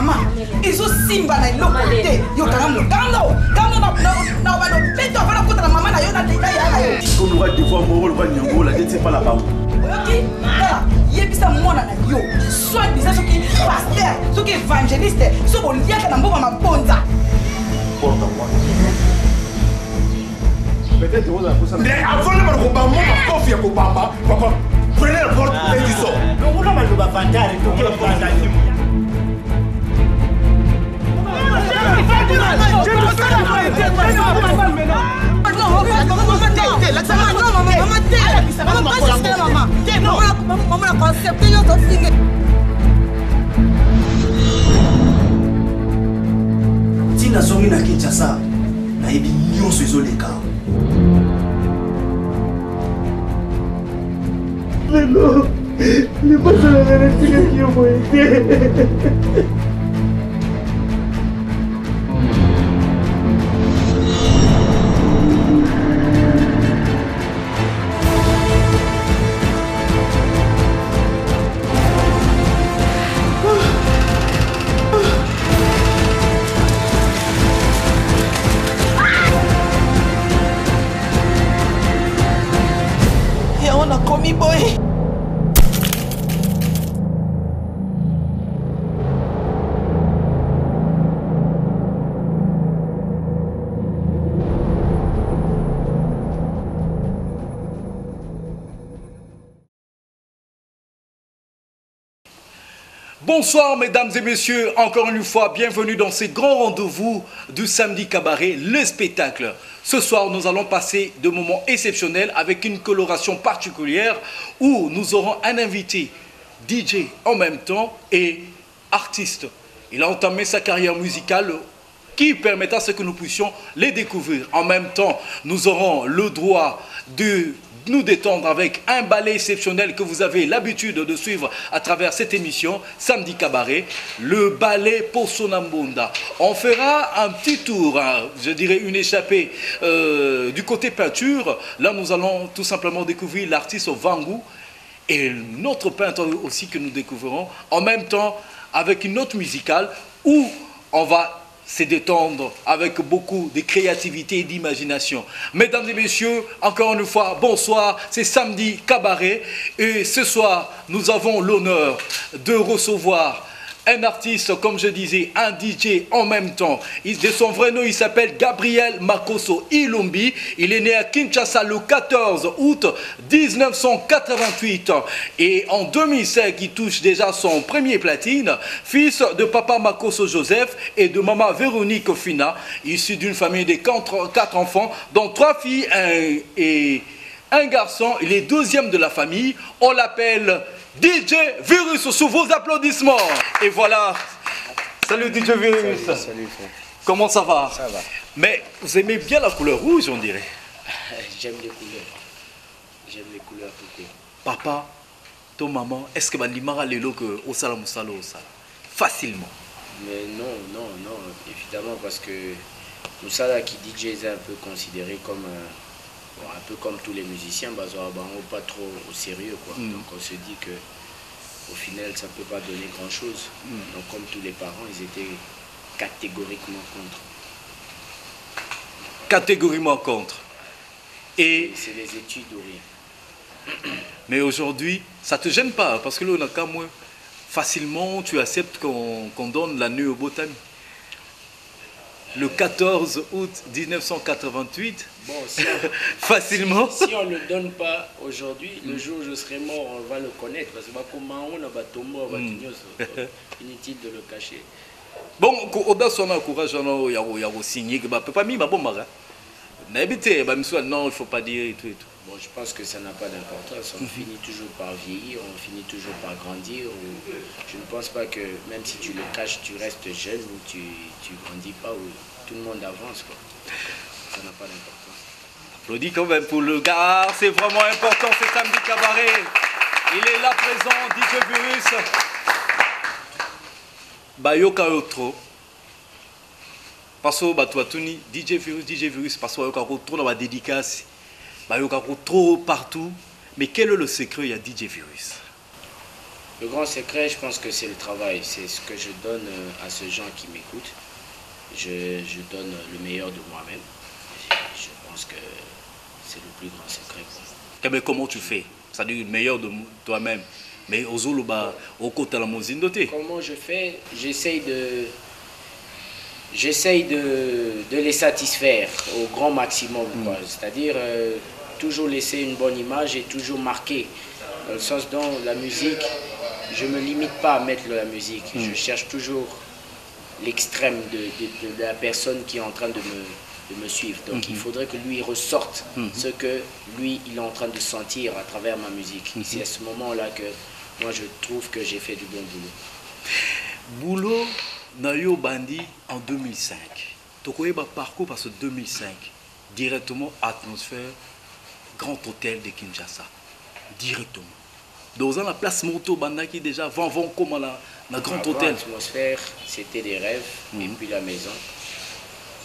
maman. Ils ont simba na l'autre côté. Yo karamu. Karamu na ba no beto va na kota na maman na yo na teta ya yo. Comme le va devoir moro le va nyango la je sais pas la bas. OK? Là, yebisa mwana na yo. Soit bisa soki pasteur, soki évangéliste, soko liaka na mboma mabonza. Porte-moi. Peut-être vous avez ça. Mais avant le maman m'a confié au papa. Papa, prenez la porte et tu sors. Donc on va le bavantar et tout le bavantar. Tina zongi na Kinshasa na yebi nyonso ezoleka. Non, ne pas se la vérité qui ont été. Bonsoir mesdames et messieurs, encore une fois, bienvenue dans ces grands rendez-vous du samedi cabaret, le spectacle. Ce soir, nous allons passer de moments exceptionnels avec une coloration particulière où nous aurons un invité, DJ en même temps et artiste. Il a entamé sa carrière musicale qui permettra à ce que nous puissions les découvrir. En même temps, nous aurons le droit de nous détendre avec un ballet exceptionnel que vous avez l'habitude de suivre à travers cette émission, Samedi Cabaret, le ballet Posonambunda. On fera un petit tour, je dirais une échappée du côté peinture. Là, nous allons tout simplement découvrir l'artiste Vangu et notre peintre aussi que nous découvrirons en même temps avec une note musicale où on va se détendre avec beaucoup de créativité et d'imagination. Mesdames et messieurs, encore une fois, bonsoir, c'est Samedi Cabaret et ce soir, nous avons l'honneur de recevoir un artiste, comme je disais, un DJ en même temps. De son vrai nom, il s'appelle Gabriel Makoso Ilumbi. Il est né à Kinshasa le 14 août 1988. Et en 2005, il touche déjà son premier platine. Fils de papa Makoso Joseph et de maman Véronique Fina. Issu d'une famille de 4 enfants, dont 3 filles et un garçon. Il est deuxième de la famille. On l'appelle DJ Virus, sous vos applaudissements. Et voilà. Salut DJ Virus. Salut frère. Comment ça va? Ça va. Mais vous aimez bien la couleur rouge, on dirait. J'aime les couleurs. J'aime les couleurs tout court. Papa, ton maman, est-ce que Bandimara Lelo que Osala Moussala Osala? Facilement. Mais non, évidemment, parce que Moussala qui DJ est un peu considéré comme un peu comme tous les musiciens, pas trop au sérieux quoi. Donc on se dit que au final ça peut pas donner grand chose. Donc comme tous les parents, ils étaient catégoriquement contre. Catégoriquement contre. Et c'est les études ou rien. Mais aujourd'hui, ça te gêne pas parce que là on a qu'à moins facilement tu acceptes qu'on donne la nuit au botanique. Le 14 août 1988, bon, facilement. Si on ne le donne pas aujourd'hui, le jour où je serai mort, on va le connaître. Parce que inutile de le cacher. Bon, on a courage, il y a signé que pas mis ma bombe. Non, il ne faut pas dire et tout. Bon, je pense que ça n'a pas d'importance. On finit toujours par vieillir, on finit toujours par grandir. Je ne pense pas que même si tu le caches, tu restes jeune ou tu grandis pas ou tout le monde avance. Quoi. Ça n'a pas d'importance. Applaudis quand même pour le gars. C'est vraiment important ce samedi cabaret. Il est là présent, DJ Virus. Bayoka Otro. Parce que DJ Virus, parce que trop dans ma dédicace. Trop partout. Mais quel est le secret? Il y a DJ Virus. Le grand secret, je pense que c'est le travail. C'est ce que je donne à ces gens qui m'écoutent. Je donne le meilleur de moi-même. Je pense que c'est le plus grand secret pour moi. Mais comment tu fais? C'est-à-dire le meilleur de toi-même. Mais aux Zuluba, au côté de la Mozindoté. Comment je fais? J'essaye de les satisfaire au grand maximum. C'est-à-dire toujours laisser une bonne image et toujours marquer. Dans le sens dont la musique, je ne me limite pas à mettre de la musique. Je cherche toujours l'extrême de la personne qui est en train de me suivre. Donc il faudrait que lui ressorte ce que lui il est en train de sentir à travers ma musique. C'est à ce moment-là que moi je trouve que j'ai fait du bon boulot. Boulot Nayo Bandi en 2005. Tokoye ba parcours parce que 2005 directement atmosphère Grand Hôtel de Kinshasa directement. Dans la place Moto Banda qui déjà vend comme à la Grand Avant, Hôtel. L'atmosphère c'était des rêves et puis la maison.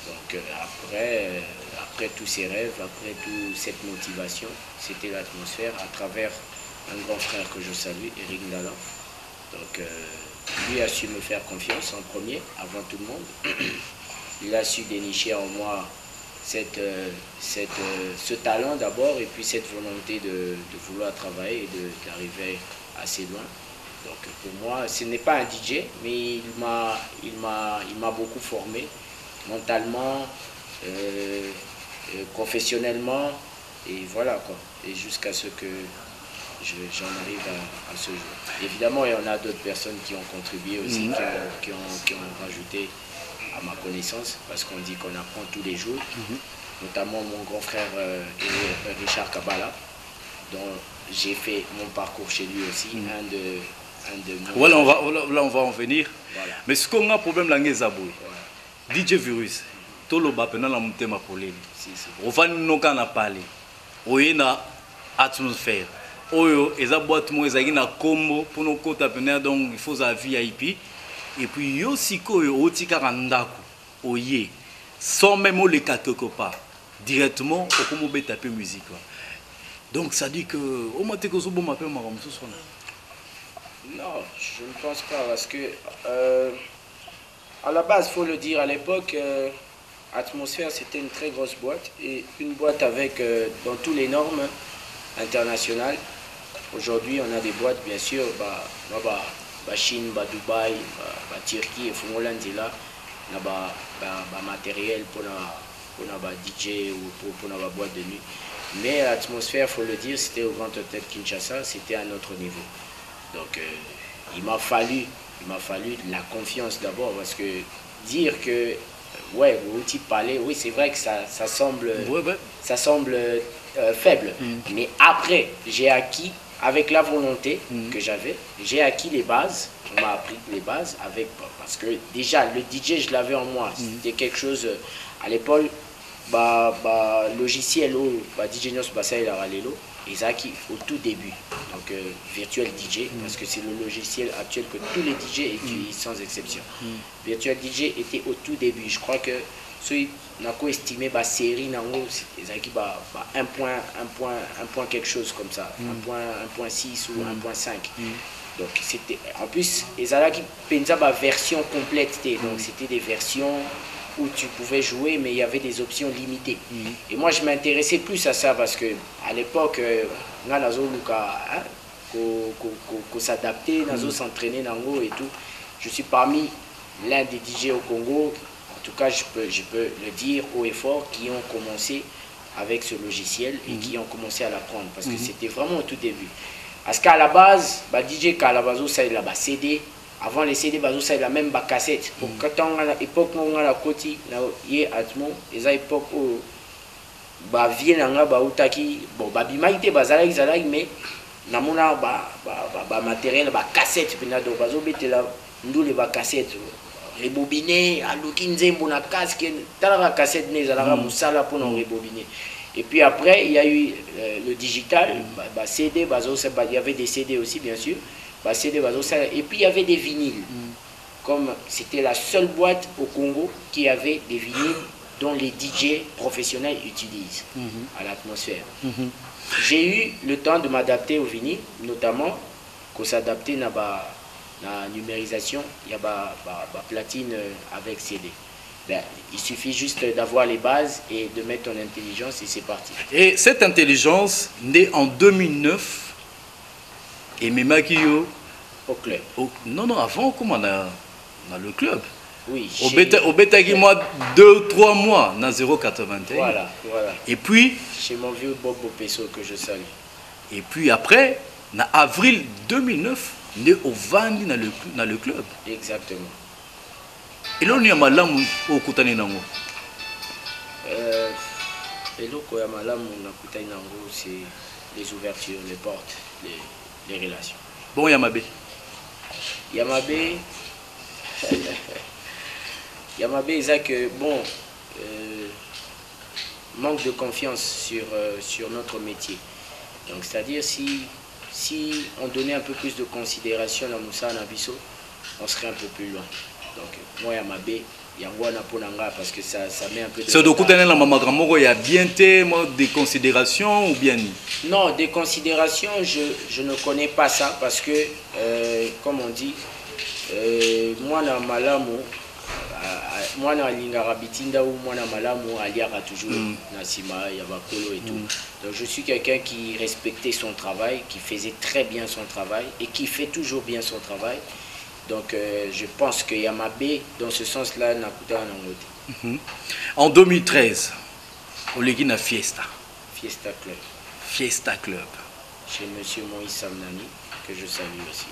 Donc après tous ces rêves, après toute cette motivation, c'était l'atmosphère à travers un grand frère que je salue, Eric Ndala. Donc lui a su me faire confiance en premier, avant tout le monde. Il a su dénicher en moi ce talent d'abord et puis cette volonté de vouloir travailler et d'arriver assez loin. Donc pour moi, ce n'est pas un DJ, mais il m'a beaucoup formé mentalement, professionnellement, et voilà quoi. Et jusqu'à ce que j'en arrive à ce jour. Évidemment, il y en a d'autres personnes qui ont contribué aussi, qui ont rajouté à ma connaissance, parce qu'on dit qu'on apprend tous les jours, notamment mon grand frère Richard Kabala, dont j'ai fait mon parcours chez lui aussi, un de mon... Voilà, on va en venir. Voilà. Mais ce qu'on a problème là, c'est DJ Virus. Tout le monde a monté ma problème. On va nous parler. On a une atmosphère. Oyo eza boîte mo ezaki na combo pour nos côtes apena donc il faut la VIP et puis yo siko yo otika ndako oye sans même le quelque part directement au comme beta peu musique donc ça dit que au matin que zo bon m'appelle ma comme ça. Non, je ne pense pas parce que à la base faut le dire à l'époque Atmosphère c'était une très grosse boîte et une boîte avec dans tous les normes internationales. Aujourd'hui, on a des boîtes, bien sûr, Chine, Dubaï, Turquie, et Fongolanzila, on a matériel pour la DJ ou pour la boîte de nuit. Mais l'atmosphère, il faut le dire, c'était au Grand Hôtel Kinshasa, c'était à notre niveau. Donc, il m'a fallu la confiance d'abord, parce que dire que, ouais, vous outil parler, oui, c'est vrai que ça semble, ça semble faible. Mais après, j'ai acquis, avec la volonté que j'avais, j'ai acquis les bases. On m'a appris les bases parce que déjà le DJ je l'avais en moi. C'était quelque chose à l'époque, logiciel DJ Nos Basay la Ralelo, ils acquis au tout début. Donc Virtual DJ parce que c'est le logiciel actuel que tous les DJ utilisent sans exception. Virtual DJ était au tout début. Je crois que ceux qui estimé la série un point quelque chose comme ça, 1.6 ou 1.5. Donc c'était en plus les ala qui pensaient la version complète, donc c'était des versions où tu pouvais jouer mais il y avait des options limitées. Et moi je m'intéressais plus à ça parce que à l'époque on a s'adapter, s'entraîner et tout. Je suis parmi l'un des DJ au Congo. En tout cas, je peux le dire haut et fort, qui ont commencé avec ce logiciel et qui ont commencé à l'apprendre. Parce que c'était vraiment au tout début. Parce qu'à la base, DJ Kalabazo, ça il a CD. Avant les CD, ça il a même la cassette. Pour quand on a l'époque où on a la côte, il y a Atmo, et à l'époque où vie nanga utaki, bimaïté bazalaki mais namona matériel cassette, donc bazo betela ndule cassette. Rebobiner, à l'okinzembo na casque, la cassette n'est la musala pour nous rebobiner. Et puis après, il y a eu le digital, CD, il y avait des CD aussi bien sûr, CD, et puis il y avait des vinyles. Comme c'était la seule boîte au Congo qui avait des vinyles dont les DJ professionnels utilisent à l'atmosphère. J'ai eu le temps de m'adapter au vinyle, notamment s'adapter à la numérisation, il y a platine avec CD. Ben, il suffit juste d'avoir les bases et de mettre ton intelligence et c'est parti. Et cette intelligence, née en 2009, et Memakio au club. Non, avant, comment on a le club. Oui. Au bêta qui moi 2-3 mois, dans 0,81. Voilà. Et puis. Chez mon vieux Bobo Pesso que je salue. Et puis après, en avril 2009, né au Vandi dans le club. Exactement. Et là, on y a malam au Koutani Nango. Et là, quand il y a malam au Koutani Nango, c'est les ouvertures, les portes, les relations. Bon, Yamabé. Yamabé, c'est que, bon, manque de confiance sur notre métier. Donc, c'est-à-dire, si on donnait un peu plus de considération à Moussa Nabiso, on serait un peu plus loin. Donc, moi, Yamabé, Yangwana Ponanga, parce que ça met un peu de. C'est de côté de la maman grand il y a bien des considérations ou bien? Non, des considérations, je ne connais pas ça parce que, comme on dit, moi, dans Malamu, moi, dans Lingarabitinda ou moi, dans Malamu, Aliara toujours, Nassima, Yabakolo et tout. Donc, je suis quelqu'un qui respectait son travail, qui faisait très bien son travail et qui fait toujours bien son travail. Donc, je pense que Yamabé, dans ce sens-là, n'a coûté un anglais. En 2013, au Légui Fiesta. Fiesta Club. Fiesta Club. Chez M. Moïse Samnani, que je salue aussi.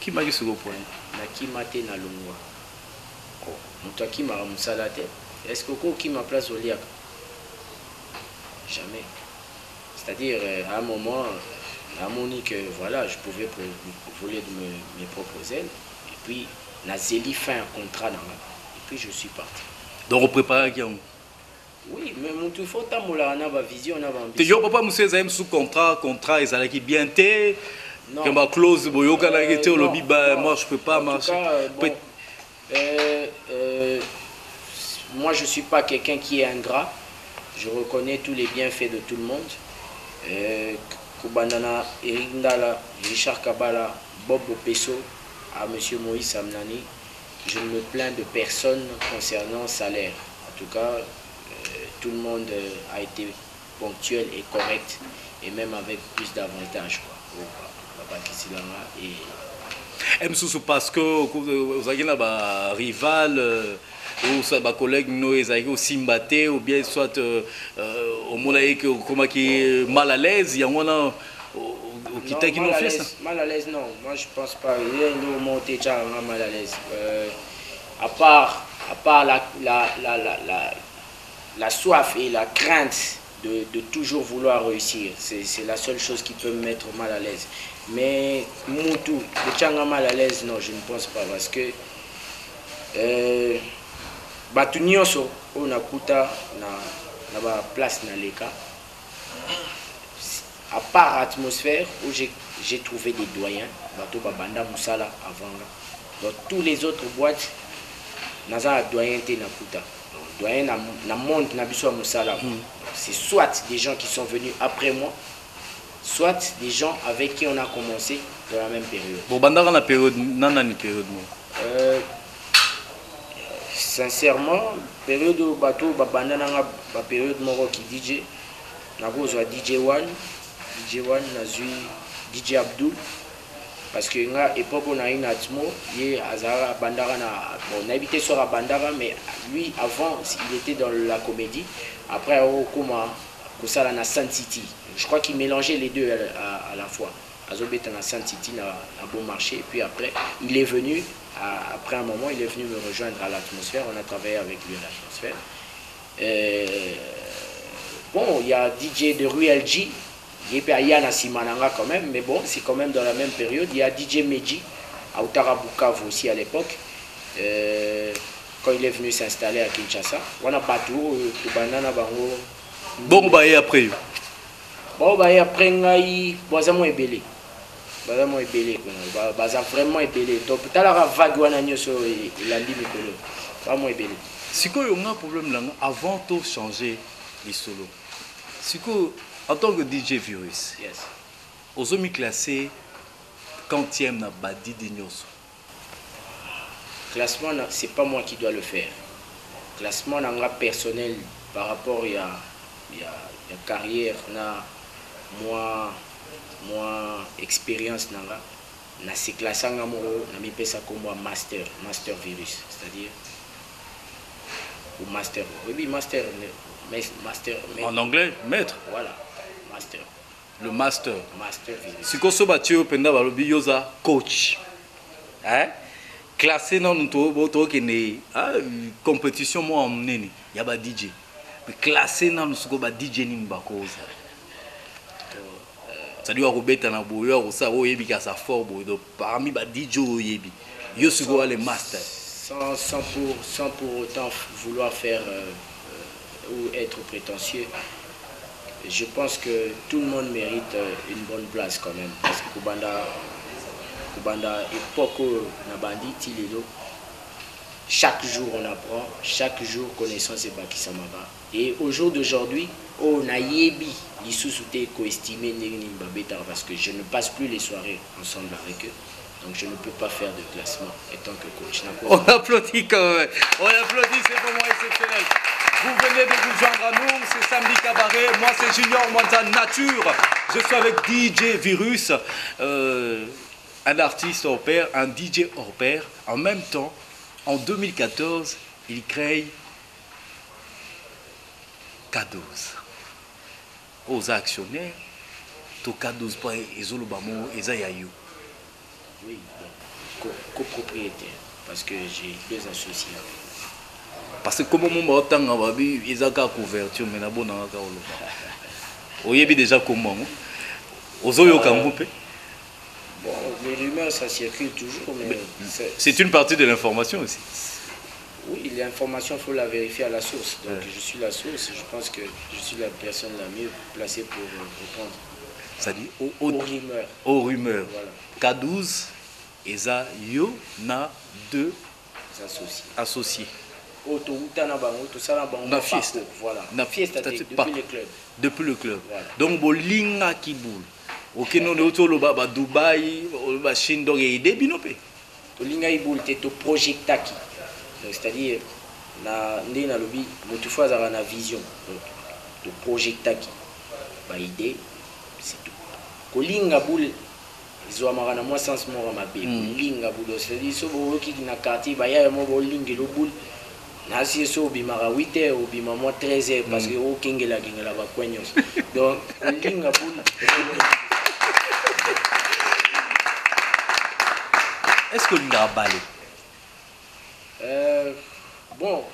Qui m'a dit ce point? Naki Mate Nalongwa. Toi qui m'a remonté la tête. Est-ce que qui m'a place au liac? Jamais. C'est-à-dire, à un moment, à mon que voilà, je pouvais voler de mes propres ailes. Et puis, Nazeli fait un contrat dans la. Et puis, je suis parti. Donc, on prépare à Guillaume? Oui, mais mon tout faut on a ma vision, on a ma ambition. Tu papa, monsieur, vous sous contrat, ils allaient bien té. Quand ma clause, moi, je peux pas marcher. Moi, je ne suis pas quelqu'un qui est ingrat. Je reconnais tous les bienfaits de tout le monde. Koubandana, Eric Ndala, Richard Kabala, Bob Pesso, à M. Moïse Samnani, je ne me plains de personne concernant le salaire. En tout cas, tout le monde a été ponctuel et correct, et même avec plus d'avantages. Et parce que vous avez un rival ou un collègue aussi mbatté ou bien soit au Moulaïque qui est mal à l'aise, il y a un qui nous fait ça. Mal à l'aise, non. Moi, je pense pas. Il y a une montée mal à l'aise. À part la soif et la crainte de toujours vouloir réussir. C'est la seule chose qui peut me mettre mal à l'aise. Mais Moutou, de Tchanga mal à l'aise, non, je ne pense pas. Parce que Batunioso, on a kuta na place dans les cas. À part l'atmosphère où j'ai trouvé des doyens, Bato Babanda Moussala avant là. Dans tous les autres boîtes, naza doyen te na kuta. Doyen na monde na biso Moussala. C'est soit des gens qui sont venus après moi, soit des gens avec qui on a commencé dans la même période. Bon, bandara na période, nanani période sincèrement, période où bateau babanda na période moro qui DJ, na gozo DJ One nazui DJ Abdul. Parce que à l'époque on a une atmo, il azara bandara na bon, on habitait sur la bandara, mais lui avant il était dans la comédie. Après au Koma, Kosala na Sun City. Je crois qu'il mélangeait les deux à la fois. Azobet na Sun City na bon marché. Et puis après il est venu, après un moment il est venu me rejoindre à l'atmosphère. On a travaillé avec lui à l'atmosphère. Bon, il y a DJ de Rue LG. Il y a Yana Simananga quand même, mais bon, c'est quand même dans la même période. Il y a DJ Meji, à Outara Bukavu aussi à l'époque, quand il est venu s'installer à Kinshasa. On a Batou, Banana Bango. Bon, bah, et après? Bon, bah, et après, Bazamo est belé. Bazamo est belé, Bazamo vraiment est belé. Donc, tout à l'heure, vague, on a mis sur l'andi Mikolo. Bazamo est belé. Si on a un problème là, avant de changer les solos, si en tant que DJ Virus, yes. Aux hommes classés quantième na badi de Nyoso. Classement, c'est pas moi qui dois le faire. Classement nanga personnel par rapport à la carrière, moi expérience nanga, na se classé en amoureux, na mi pesa comme master virus, c'est-à-dire ou master. Oui, master. En anglais, maître. Voilà, master. Le master. Master virus. Si vous avez penda balobi yoza coach. Hein? Classé dans une compétition moi emmené, il y a ba DJ. Mais classé dans le suko ba DJ ni mbakoza. Ça doit rebeta na boyo ou ça oyebi ka sa fort boyo parmi ba DJ oyebi. Yo suko le master. Sans pour autant vouloir faire ou être prétentieux. Je pense que tout le monde mérite une bonne place quand même. Parce que Kubanda époque na bandit Tilelo, chaque jour on apprend, chaque jour connaissance et bakisamaba. Et au jour d'aujourd'hui, on a yebi l'issoussouté co-estimé parce que je ne passe plus les soirées ensemble avec eux. Donc je ne peux pas faire de classement étant que coach. On applaudit quand même. On applaudit, c'est vraiment exceptionnel. Vous venez de vous joindre à nous, c'est Samedi Cabaret. Moi c'est Junior Mwanza Nature. Je suis avec DJ Virus, un artiste hors pair, un DJ hors pair. En même temps, en 2014, il crée K12. Aux actionnaires, to K12 pour les Olobamo et Zayayu. Oui, copropriétaire, parce que j'ai 2 associés. Parce que comme on a ils ont couverture, mais bon, on a déjà comment bon, les rumeurs, ça circule toujours, mais c'est une partie de l'information aussi. Oui, l'information, il faut la vérifier à la source. Donc je suis la source, je pense que je suis la personne la mieux placée pour répondre. C'est-à-dire aux rumeurs. Aux rumeurs. Voilà. K12, et ça, yo na 2 associés. Na fiesta. Voilà. Na fiesta depuis le club. Depuis le club. Voilà. Donc bolinga kiboul. Ok, non de ba Dubaï, ba Chine donc et débinope. Bolinga iboul te to projectaki. C'est-à-dire na ndena lobi motufa za na vision. Donc to projectaki. Ba idée c'est tout. Kolinga boul ils ont marana moi sens mora mabe. Kolinga boul c'est-à-dire so bo ki na quartier ba ya mo bolinga lo boul. Na si so bimara 8h ou bima moi 13h parce que au kingela ba kwenyos. Donc kolinga boul. Est-ce que vous avez balé? Bon,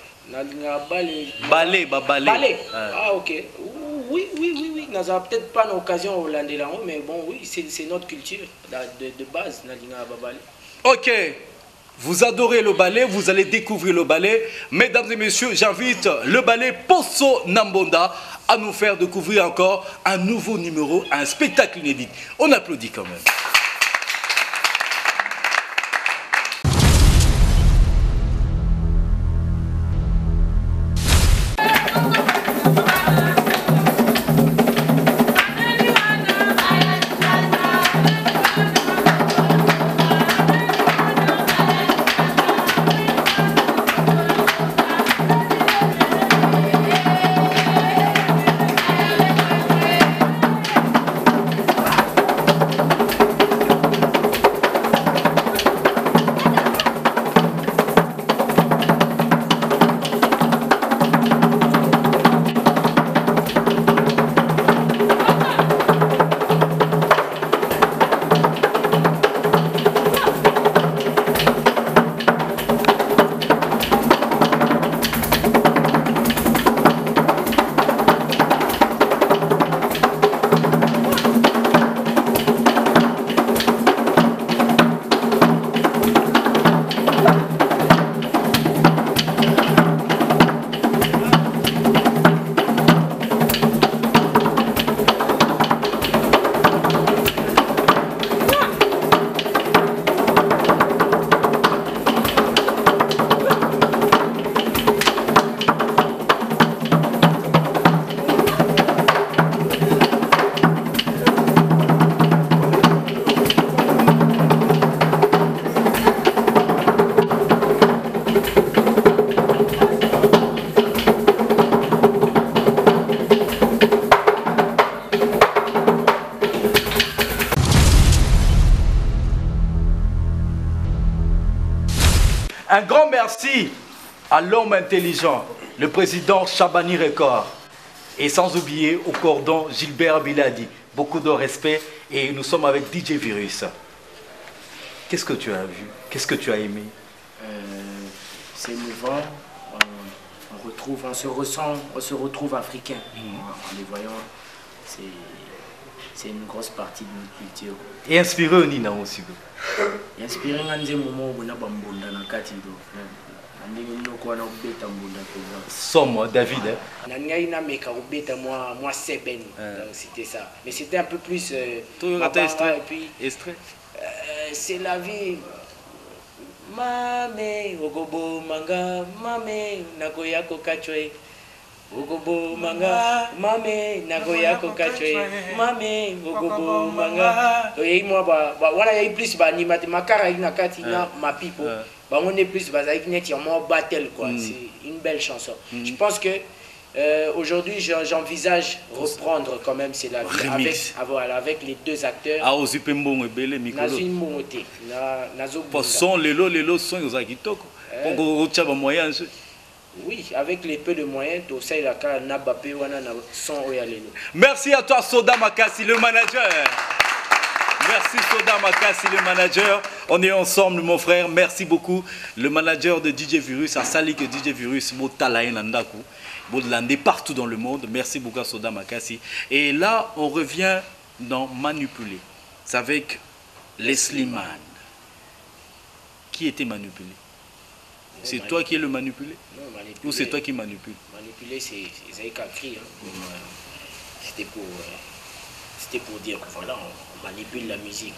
balé. Ah ok. Oui. Nous n'avons peut-être pas l'occasion au Landais, mais bon, oui, c'est notre culture de base. Ok. Vous adorez le ballet, vous allez découvrir le ballet. Mesdames et messieurs, j'invite le ballet Poso Nambonda à nous faire découvrir encore un nouveau numéro, un spectacle inédit. On applaudit quand même. merci à l'homme intelligent, le président Chabani Record. Et sans oublier au cordon Gilbert Biladi. Beaucoup de respect. Et nous sommes avec DJ Virus. Qu'est-ce que tu as vu? Qu'est-ce que tu as aimé? C'est émouvant. On se retrouve africain. En les voyant, c'est une grosse partie de notre culture. Et inspiré au Nina aussi. Inspiré à un moment où on a bambonda na katido. Somme, David. Moi, Seben. C'était ça. Mais c'était un peu plus. C'est la vie. Mame, Ogobo, Manga, Mame, Nagoya Kokachwe. Ogobo, Manga, Mame, Nagoya Kokachwe. Mame, Ogobo, Manga. Et moi, voilà, il y a plus d'animation. Ma carrière, ma pipo. On est plus basé sur battle, quoi. C'est une belle chanson. Je pense que aujourd'hui j'envisage reprendre quand même, c'est la vie avec les deux acteurs. Ah, aussi Pembon et Belé Mikolo. Oui, avec les peu de moyens, tout ça il a qu'à n'abapé ou à son. Merci à toi Soda Makassi, le manager. Merci Soda Makassi, le manager. On est ensemble, mon frère. Merci beaucoup. Le manager de DJ Virus, à Sali que DJ Virus, partout dans le monde. Merci beaucoup à Soda Makassi. Et là, on revient dans Manipuler. C'est avec Leslie Mann. Qui était manipulé? C'est toi qui es le manipulé? Non, manipulé. Ou c'est toi qui manipules? Manipuler, c'est écrit. C'était pour dire que voilà, on manipule la musique.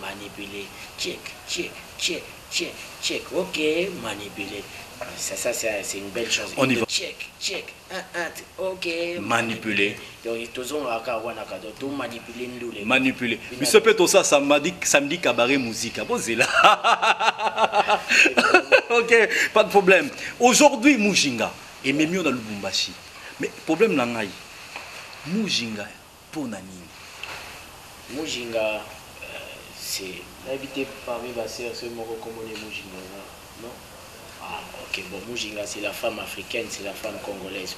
Manipuler, check, check, check, check, check, ok, manipuler. Ça c'est une belle chose. On y va. Check, check, ok, manipuler. Donc, tout manipuler. Manipuler. Mais ça peut être ça, samedi cabaret musique. Bon, c'est là. Ok, pas de problème. Aujourd'hui, Mujinga, et même mieux dans le Lubumbashi. Mais problème là, Mujinga, pour Nani. Mujinga, c'est habité parmi ma sœur, c'est mon recommandé Mujinga, non? Ah, ok, bon, Mujinga, c'est la femme africaine, c'est la femme congolaise.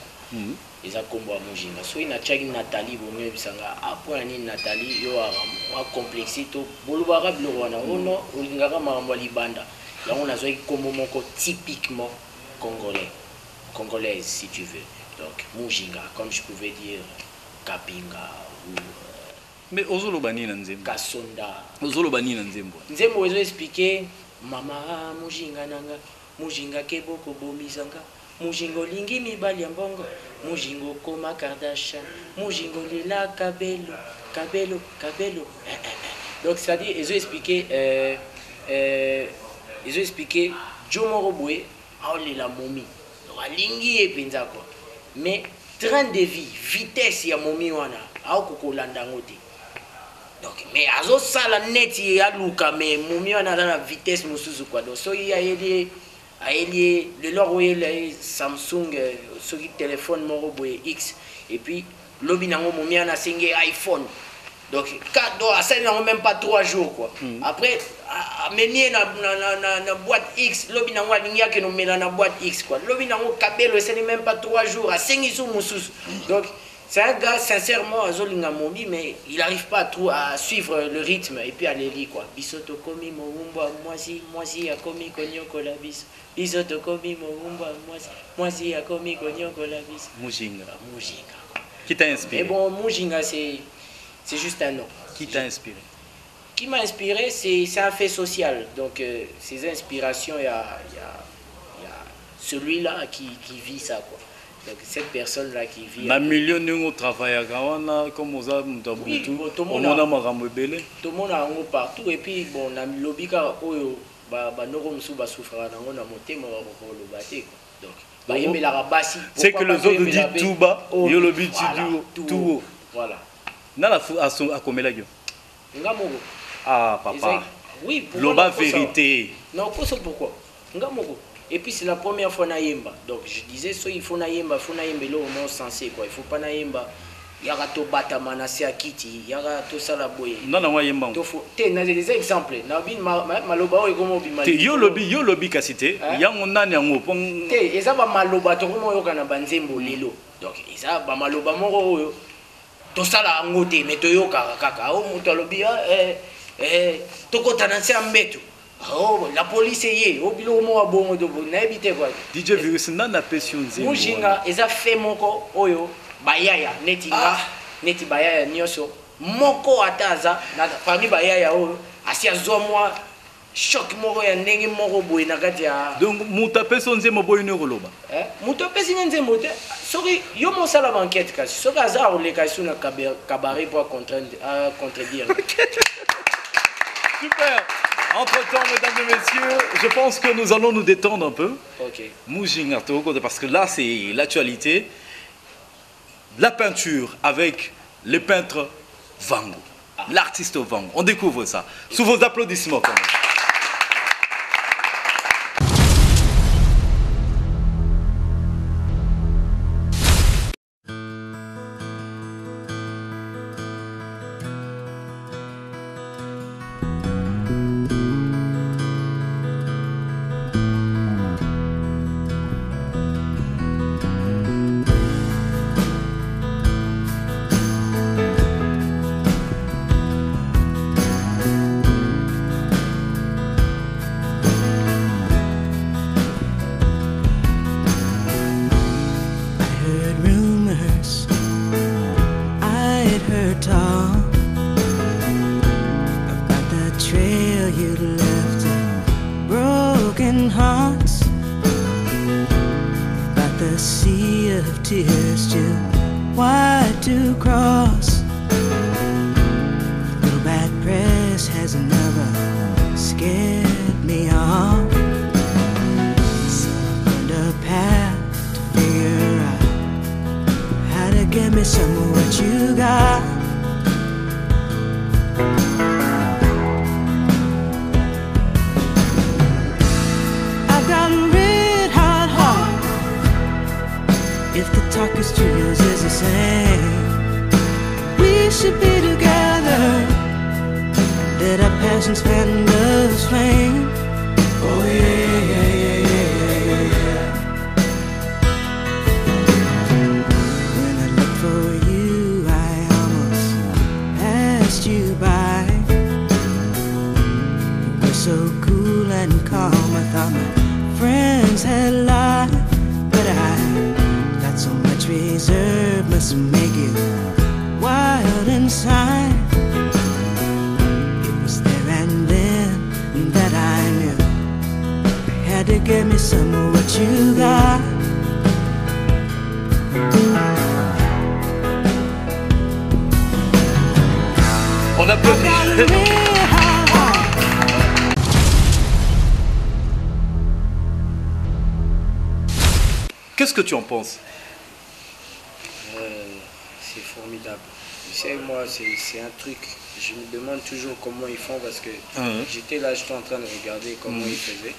Et ça, comme Mujinga. So, il y a Nathalie, bon, même ça, après, Nathalie, il y a un complexité, Boulouvara, Blurwana, non, il y a un Libanda. Là, on a un typiquement congolais, congolaise, si tu veux. Donc, Mujinga, comme je pouvais dire, Kapinga ou. Mais Ozolo Bani Nanzembo. Kasonda. Ozolo Bani Nanzembo. Nzembo ils ont expliqué mama Mujinga nanga, Mujinga keboko bomizanga, Mujingo lingi mibali ya mbongo, Mujingo koma Kardashian, Mujingo lila kabelo, kabelo, kabelo. Donc c'est-à-dire ils ont expliqué Jomo Roboué a la momie. Donc lingi et penza quoi. Mais train de vie, vitesse ya momie wana, a kokolanda ngote. Donc, mais azo sala net ya luka mais mumi wana la vitesse mususu quoi. Donc so il y a le lor le Samsung ce téléphone moro boye X et puis lobi nango mumi ana singé iPhone. Donc cadeau à ça n'a même pas 3 jours quoi. Après mener na boîte X lobi nango alingia que no mela na boîte X quoi. Lobi nango kabelo ça n'est même pas 3 jours à singisu mususu. Donc c'est un gars, sincèrement, Azolinga Mombi, mais il n'arrive pas trop à suivre le rythme et puis à les lire quoi. Bisoto komi moumba, moisi a komi konyoko la bis. Bisoto komi moumba, moisi a komi konyoko la bis. Mujinga. Mujinga. Qui t'a inspiré? Mais bon, Mujinga, c'est juste un nom. Qui t'a inspiré? Qui m'a inspiré, c'est un fait social. Donc, ces inspirations, il y a celui-là qui vit ça quoi. Donc cette personne-là qui vit... Na million de travail à Gawana, comme aux hommes de Boutou, tout le monde a un partout. Et puis, bon, na lobika oyo, noromsu souffre on a monté mon le bâté. Donc, c'est que les autres disent tout bas, yo le but tout haut. Voilà. Na la fou à combien la gueule? Ngamoko. Ah, papa. Oui, pour la vérité. Non, pourquoi? Ngamoko. Et puis c'est la première fois naïmba. Donc je disais, il faut naïmba, là au moins sensé quoi. Il faut pas naïmba yaka to bata manase akiti yaka to sala boye non non yemba to fo te na des exemples na bin maloba o komo bi te yo lobi kasite yango nani yango pon te eza ba maloba to komo yoka na banzembo lelo donc eza ba maloba moko oyo to sala ngote mais to yoka kaka o muto lobi to kotana se ambeto oh la police yé o bilo mo abongo do na ebite quoi DJ Virus nana pression nzembo Mujinga eza fait moko oyo bayaya netinga neti bayaya nyoso moko ataza na parmi bayaya oyo asia zo moi choc moko ya ndenge moko boye na kati ya donc muta pression nzembo boye ne koloba muta pression nzembo te soki yo mo sala banquette kasi soki aza o le kasi na cabaret pour contredire super. Entre-temps, mesdames et messieurs, je pense que nous allons nous détendre un peu. Ok. Mujinga, parce que là, c'est l'actualité. La peinture avec le peintre Vango, l'artiste Vango. On découvre ça. Sous vos applaudissements, quand même. Tears too wide to cross. Little bad press has never scared me off. So I found a path to figure out how to get me some of what you got. I've got red hot heart. If the talk is true, yours is the same. We should be together. Let our passions fan love's flame. Oh yeah, yeah, yeah, yeah, yeah, yeah. When I look for you, I almost passed you by. You were so cool and calm, I thought my friends had lied. But I got so much reserve, must make you wild inside. It was there and then that I knew I had to give me some of what you got. On applaudit. Qu'est-ce que tu en penses? C'est formidable. Tu sais, moi, c'est un truc. Je me demande toujours comment ils font parce que j'étais là, j'étais en train de regarder comment ils faisaient.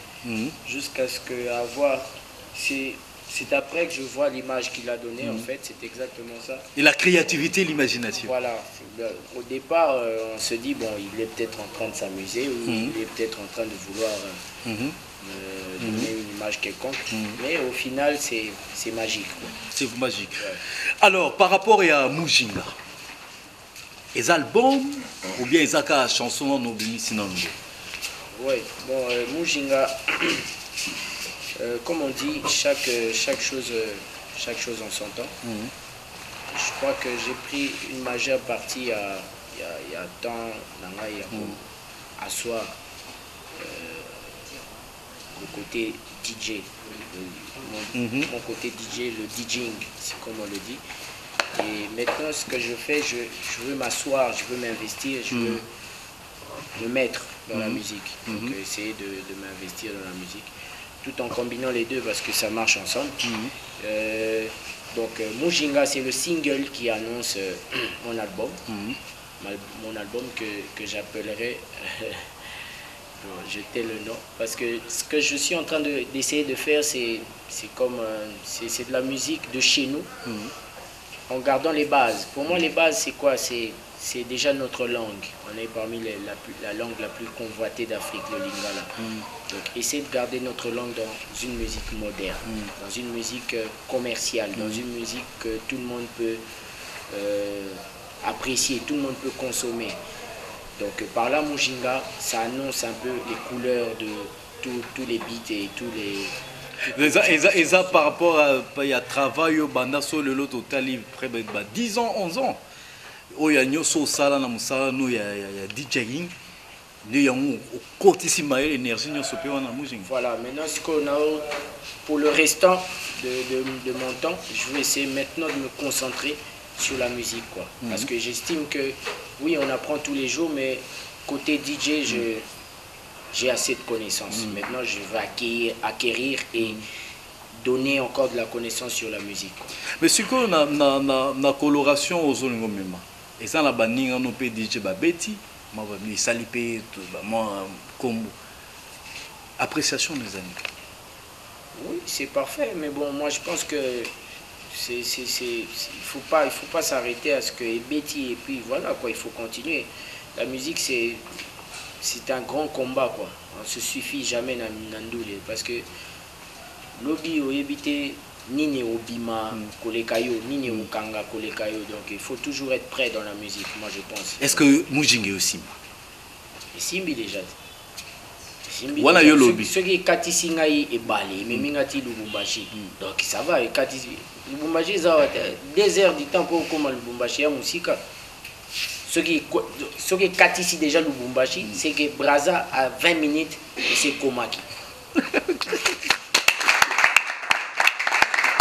Jusqu'à ce que avoir. C'est après que je vois l'image qu'il a donnée, en fait, c'est exactement ça. Et la créativité, l'imagination. Voilà. Au départ, on se dit, bon, il est peut-être en train de s'amuser ou il est peut-être en train de vouloir donner une image quelconque. Mais au final, c'est magique. C'est magique. Ouais. Alors, par rapport à Mujinga, les albums ou bien les chansons non bimisinando? Oui, bon, Mujinga, comme on dit, chaque chose en son temps. Je crois que j'ai pris une majeure partie il y a temps, à soi, le côté DJ, mon côté DJ, le DJing, c'est comme on le dit. Et maintenant, ce que je fais, je veux m'asseoir, je veux m'investir, je veux me mettre dans la musique. Donc, essayer de m'investir dans la musique, tout en combinant les deux parce que ça marche ensemble. Donc, Mujinga, c'est le single qui annonce mon album. Mon album que j'appellerai, je tais le nom, parce que ce que je suis en train d'essayer de faire, c'est de la musique de chez nous. en gardant les bases. Pour moi, les bases, c'est quoi? C'est déjà notre langue. On est parmi la langue la plus convoitée d'Afrique, le lingala. Donc, essayer de garder notre langue dans une musique moderne, dans une musique commerciale, dans une musique que tout le monde peut apprécier, tout le monde peut consommer. Donc, par là, Mujinga, ça annonce un peu les couleurs de tous les beats et tous les... Et ça, par rapport à travail au banda sur le lot total, près de 10 ans, 11 ans. Il y a un sala na musala no ya DJing. Il y a un côté l'énergie no sopé wana mujing. Voilà, maintenant ce qu'on a pour le restant de mon temps, je vais essayer maintenant de me concentrer sur la musique quoi. Parce que j'estime que oui, on apprend tous les jours, mais côté DJ, j'ai assez de connaissances. Maintenant, je vais acquérir et donner encore de la connaissance sur la musique. Mais ce qu'on a na coloration aux zones même. Et ça la banning on peut DJ babeti, moi va saliper moi comme appréciation des amis. Oui, c'est parfait, mais bon, moi je pense que il faut pas s'arrêter à ce que Betty et puis voilà quoi, il faut continuer. La musique c'est un grand combat quoi. On se suffit jamais nandoule parce que lobby au éviter ni obima kolekayo ni okanga kolekayo, donc il faut toujours être prêt dans la musique, moi je pense. Est-ce que Mujinga est aussi Simbi déjà. Voilà yo lobby. Ce qui est katisi ngai et balé mais mingati Lubumbashi. Donc ça va katisi Lubumbashi ça va 2 heures du temps pour comment Lubumbashi ya musika. Ce qui est katisi déjà Lubumbashi, c'est que Braza à 20 minutes et c'est Komaki.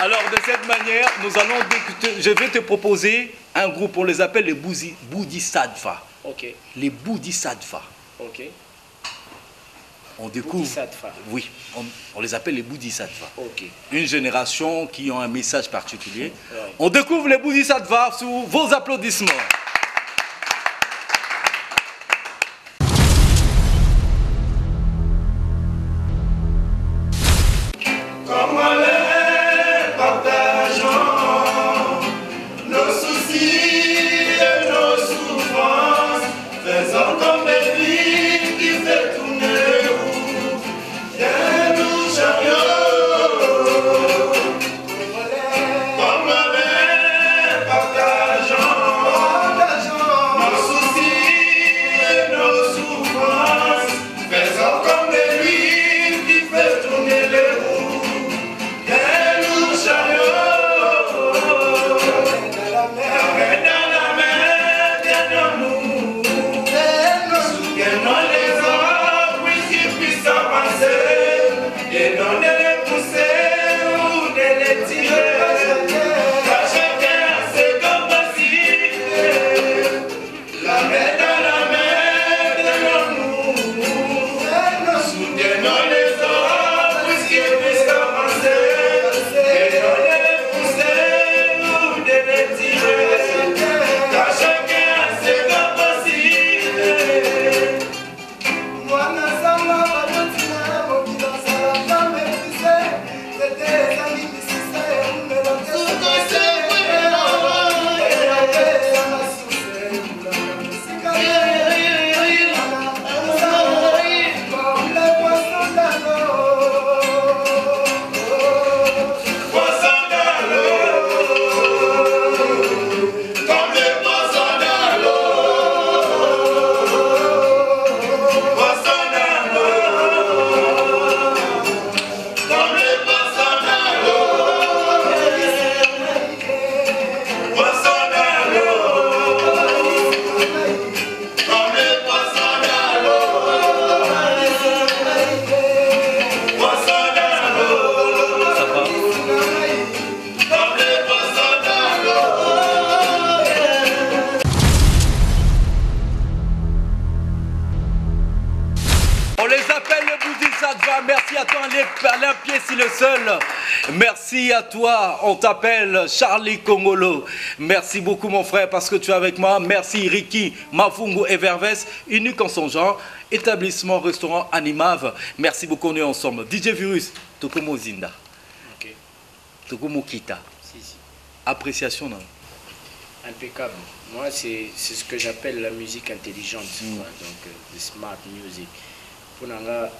Alors de cette manière, nous allons je vais te proposer un groupe, on les appelle les Bodhisattva. Ok. Les Bodhisattva. Ok. On découvre. Bodhisattva. Oui, on les appelle les Bodhisattva. Ok. Une génération qui ont un message particulier. Ouais. On découvre les Bodhisattva sous vos applaudissements. Merci à toi, Alain Piessi le seul. Merci à toi, on t'appelle Charlie Congolo. Merci beaucoup mon frère parce que tu es avec moi. Merci Ricky, Mafungo et Verves, unique en son genre, établissement, restaurant Animave. Merci beaucoup, on est ensemble. DJ Virus, Tokomo Zinda. Ok. Tokomo Kita. Si. Appréciation, non? Impeccable. Moi, c'est ce que j'appelle la musique intelligente, quoi. Donc the smart music. Pour Nanga,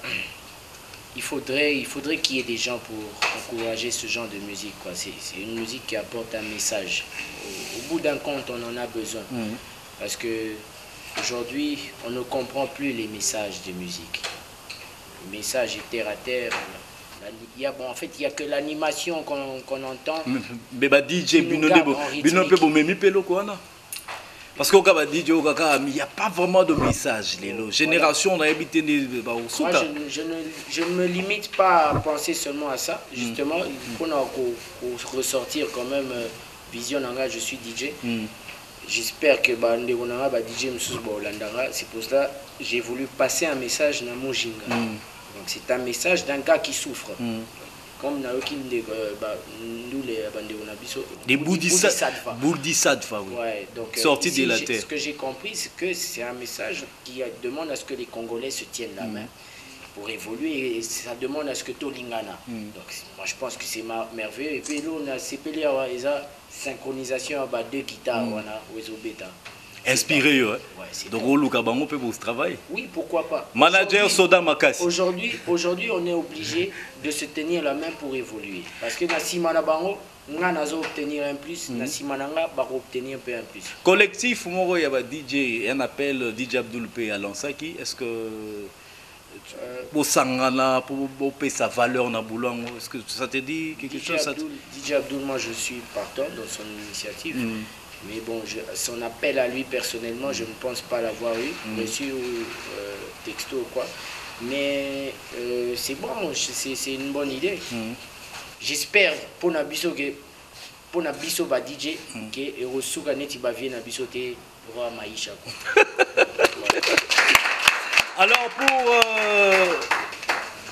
il faudrait qu'il y ait des gens pour encourager ce genre de musique, quoi. C'est une musique qui apporte un message. Au bout d'un compte, on en a besoin. Parce que aujourd'hui, on ne comprend plus les messages de musique. Le message est terre à terre. En fait, il n'y a que l'animation qu'on entend. Mais DJ, parce qu'au DJ, il n'y a pas vraiment de message. Génération, on a habité moi, je ne me limite pas à penser seulement à ça. Justement, pour ressortir quand même vision, je suis DJ. J'espère que DJ c'est pour cela que j'ai voulu passer un message dans mon jingle. Donc c'est un message d'un gars qui souffre. Comme des Bodhisattvas, oui. Ouais, donc sortis de la terre. Ce que j'ai compris, c'est que c'est un message qui demande à ce que les Congolais se tiennent la main pour évoluer, et ça demande à ce que tout l'ingana. Donc moi je pense que c'est merveilleux. Et puis là on a CPL, synchronisation à deux guitares, on a bêta. Inspiré, ouais. Donc on peut vous travailler. Oui, pourquoi pas. Manager Soda Makassi. Aujourd'hui, on est obligé de se tenir la main pour évoluer. Parce que na simana bango, nga nazo obtenir un plus, na simana nga ba obtenir un peu un plus. Collectif moro ya ba DJ, un appel DJ Abdoul P à Lansaki, est-ce que pour sangana pour payer sa valeur na boulot, est-ce que ça te dit quelque chose ça DJ Abdoul, moi je suis partant dans son initiative. Mais bon, son appel à lui personnellement, je ne pense pas l'avoir eu, reçu ou texto ou quoi. Mais c'est bon, c'est une bonne idée. J'espère pour Nabiso ba DJ que Erosuka neti ba vie Nabiso te roi Maïcha. Alors pour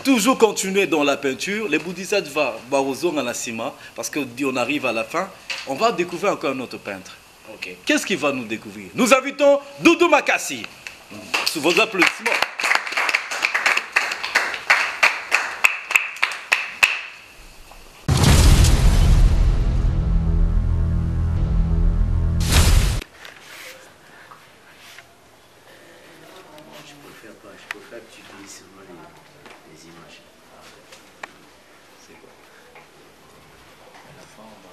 toujours continuer dans la peinture, les Bodhisattvas Barozo Nassima, parce qu'on arrive à la fin, on va découvrir encore un autre peintre. Okay. Qu'est-ce qu'il va nous découvrir? Nous invitons Doudou Makassi. Sous vos applaudissements. Je préfère que tu utilises seulement les images. C'est quoi? À la fin, on va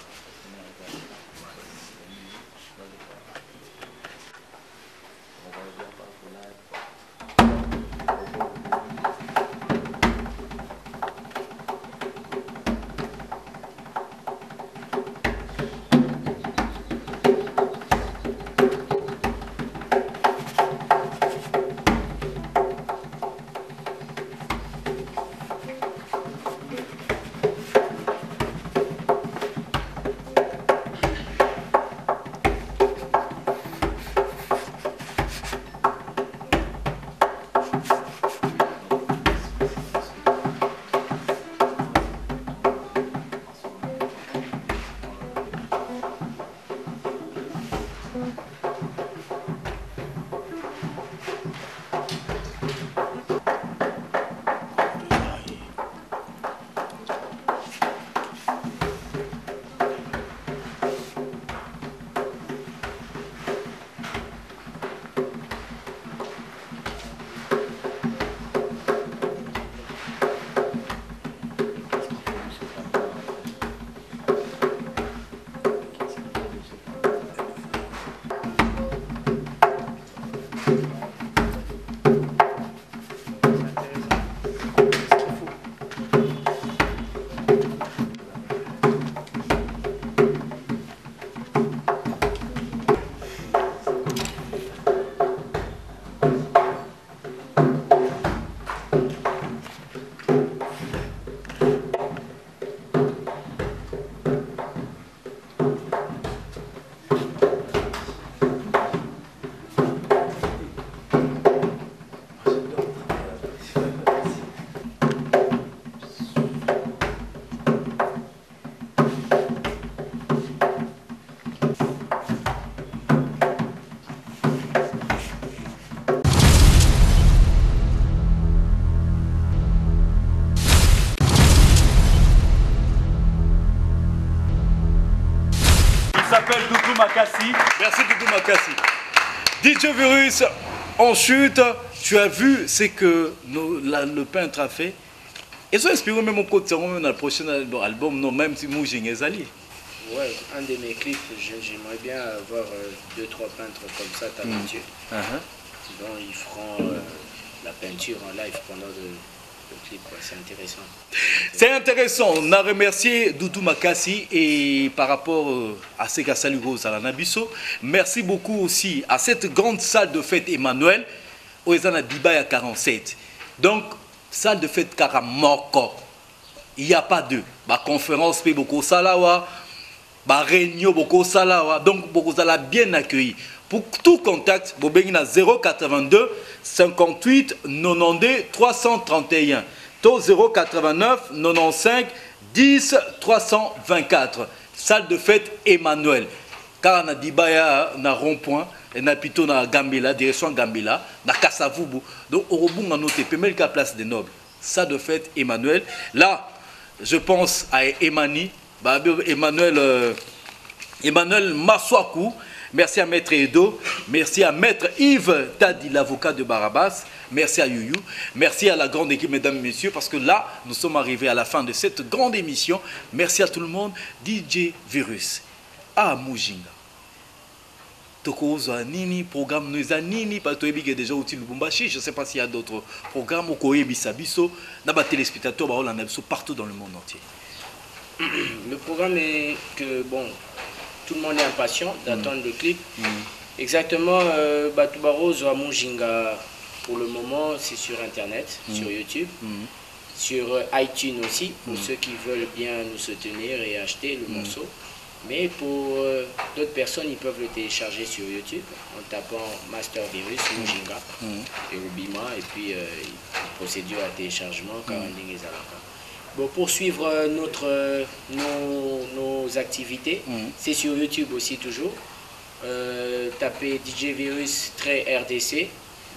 s'appelle Doudou Makassi. Merci Doudou Makassi. DJ Virus, en chute, tu as vu ce que le peintre a fait. Ils ont inspiré même au côté dans le prochain album, non, même si Moujing est allé. Ouais, un de mes clips, j'aimerais bien avoir 2-3 peintres comme ça, talentueux. Donc ils feront la peinture en live pendant le clip, c'est intéressant. C'est intéressant, on a remercié Doudou Makassi et par rapport à ce qu'a salué Zalanabiso, merci beaucoup aussi à cette grande salle de fête Emmanuel, où ils en a Dibaya 47. Donc, salle de fête Karamoko, il n'y a pas deux. Ma conférence, beaucoup Salawa, ma réunion, beaucoup Salawa, donc beaucoup Zala bien accueilli. Pour tout contact, vous avez 082 58 92 331. 089 95 10 324. Salle de fête Emmanuel. Car on a Dibaya na rond-point, on a plutôt na Gambela, direction Gambela, na Kassavubu. Donc au rebond on a noté Pemelka place des Nobles. Salle de fête Emmanuel. Là, je pense à Emmanuel Maswaku. Merci à Maître Edo, merci à Maître Yves Tadi, l'avocat de Barabas, merci à Youyou, merci à la grande équipe, mesdames et messieurs, parce que là, nous sommes arrivés à la fin de cette grande émission. Merci à tout le monde. DJ Virus. Ah, Moujinga. Tokozo Nini, programme nous Nini, parce que tu es déjà au Lubumbashi. Je ne sais pas s'il y a d'autres programmes au Koye Bisabiso, dans les téléspectateurs, partout dans le monde entier. Le programme est que, bon, tout le monde est impatient d'attendre le clip. Exactement, Batubaro Zoa Moujinga, pour le moment, c'est sur Internet, sur YouTube, sur iTunes aussi, pour ceux qui veulent bien nous soutenir et acheter le morceau. Mais pour d'autres personnes, ils peuvent le télécharger sur YouTube en tapant Master Virus Moujinga et Ubima, et puis procédure à téléchargement, Karanding et Zalaka. Bon, pour suivre nos activités, c'est sur YouTube aussi toujours. Tapez DJ Virus RDC.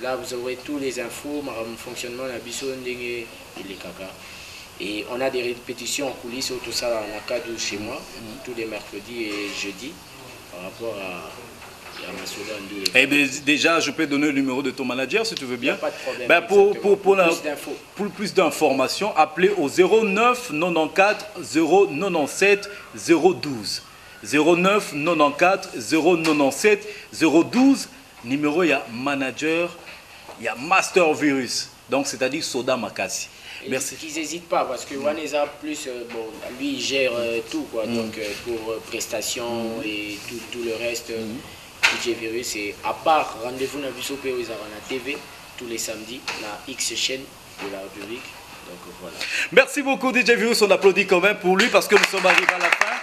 Là, vous aurez tous les infos, mon fonctionnement, la biso, et les caca. Et on a des répétitions en coulisses, tout ça dans la cadre chez moi, tous les mercredis et jeudis, par rapport à Eh bien, déjà, je peux donner le numéro de ton manager si tu veux bien. Pas de problème. Ben, pour plus d'informations, appelez au 09 94 097 012. 09 94 097 012. Numéro, il y a manager, il y a Master Virus. Donc, c'est-à-dire Soda Makassi. Merci. Qu'ils n'hésitent pas parce que Waneza plus, bon, lui il gère tout quoi, donc pour prestations et tout le reste. DJ Virus, et à part rendez-vous dans Bissau P.O. na TV tous les samedis, na X chaîne de la République. Donc voilà. Merci beaucoup DJ Virus, on applaudit quand même pour lui parce que nous sommes arrivés à la fin.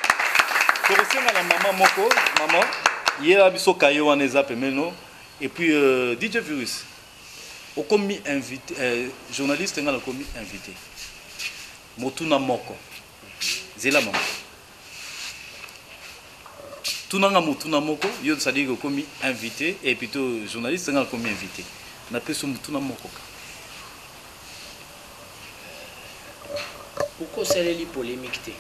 Pour aussi la maman Moko, maman, hier à Bissau Kayo Waneza Pemeno, et puis DJ Virus, au commis invité, journaliste on a commis invité. Motuna Moko, Zela maman. Tunanga Mutuna Moko, yo c'est-à-dire que comme invité et plutôt journaliste comme invité. On appelle ça Mutuna Moko. Pourquoi c'est les polémiques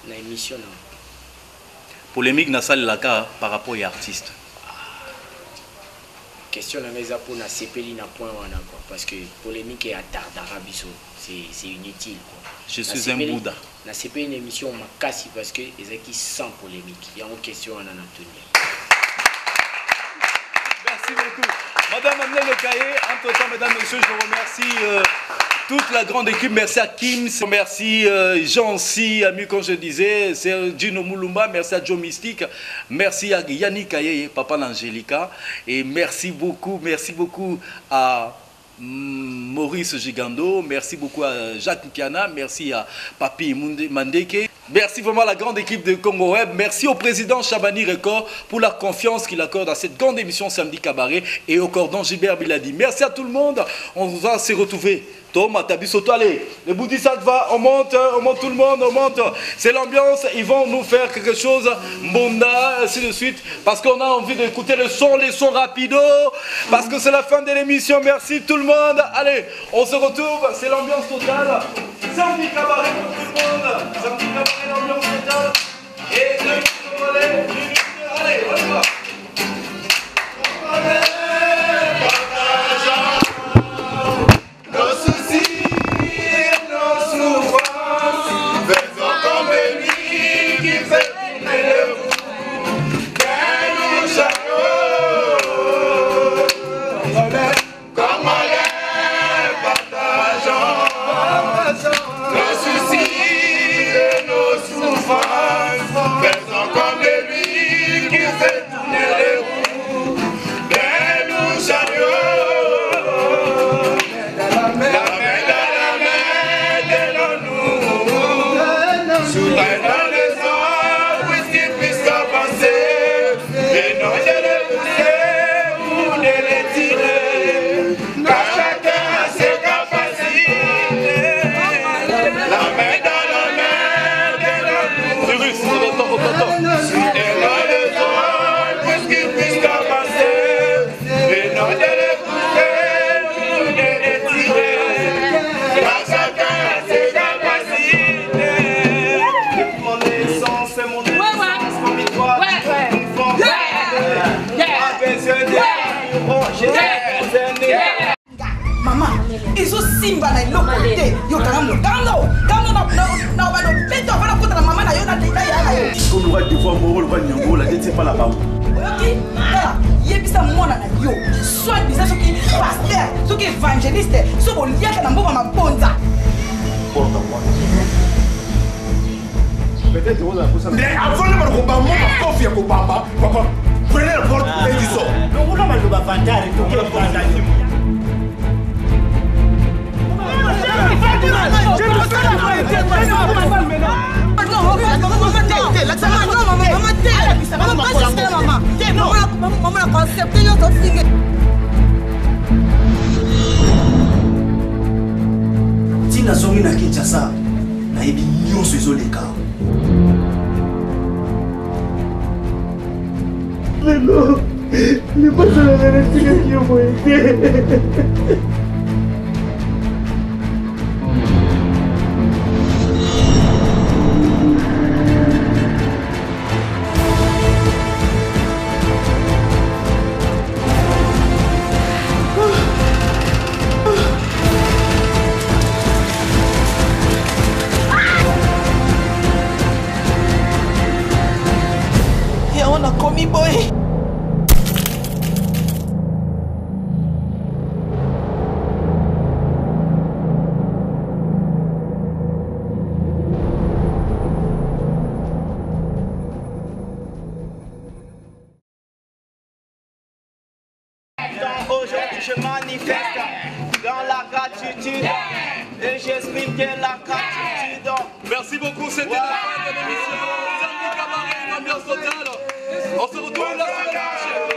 dans l'émission? Polémique dans salle là par rapport aux artistes. Question dans les apôts na CPLI na point wana quoi, parce que polémique est à Tardarabiso, c'est inutile quoi. Je suis un Bouddha. Na CPLI une émission Makassi parce que les qui sans polémique. Il y a une question à en tenir. Merci beaucoup. Madame Amnel Le Caillé, entre-temps, mesdames et messieurs, je remercie toute la grande équipe. Merci à Kim, merci Jean-Si, ami comme je disais, c'est Gino Moulumba, merci à Joe Mystique, merci à Yannick Caillé, papa d'Angélica, et merci beaucoup à Maurice Gigando, merci beaucoup à Jacques Mpiana, merci à Papi Mandeke, merci vraiment à la grande équipe de Congo Web, merci au président Chabani Record pour la confiance qu'il accorde à cette grande émission Samedi Cabaret et au cordon Gilbert Biladi. Merci à tout le monde, on va se retrouver. Thomas, Tabisoto, allez, le bouddhisme va, on monte tout le monde, on monte. C'est l'ambiance, ils vont nous faire quelque chose, Mbonda, ainsi de suite, parce qu'on a envie d'écouter les sons rapido, parce que c'est la fin de l'émission. Merci tout le monde. Allez, on se retrouve, c'est l'ambiance totale. Samedi Cabaret pour tout le monde. Samedi Cabaret, l'ambiance totale. Et le Prenons les hommes, whisky puisse passer. Et non, je les pousser ou de les tirer. Car chacun a ses capacités. La main dans la main de l'amour. C'est russe, on t'entend. Et non, les hommes, whisky puisse passer. Et non, je les pousser ou de les tirer. Car chacun a ses capacités. Mon essence, c'est mon essence, mon victoire. Mama, ils ont simba na iloko te. Yo kangamo, kangamo na bado beto bana kota na mama na yo na deka ya yo. Comme le roi de fois moro, le roi de Nyango, la tête c'est pas là-bas. Ok, tala, yebisa mwana na yo. Soit bisa soki pasteur, soki évangéliste, soko liaka na mboka mabonza. Peut-être on a pour ça. Mais avant de me combattre, moi, ma confiance à Kobamba, papa, prenez la porte et du sort. Non, on va le bafantare, tout le monde. Tina zongi na Kinshasa, na yebi nyonso ezoleka. Non, ne pas se la vérité qui au moins. On a commis boy. Aujourd'hui je manifeste dans la gratitude et j'exprime que la gratitude. Merci beaucoup, c'était la fin de l'émission. Samedi Cabaret, une ambiance totale. On se retrouve la semaine prochaine.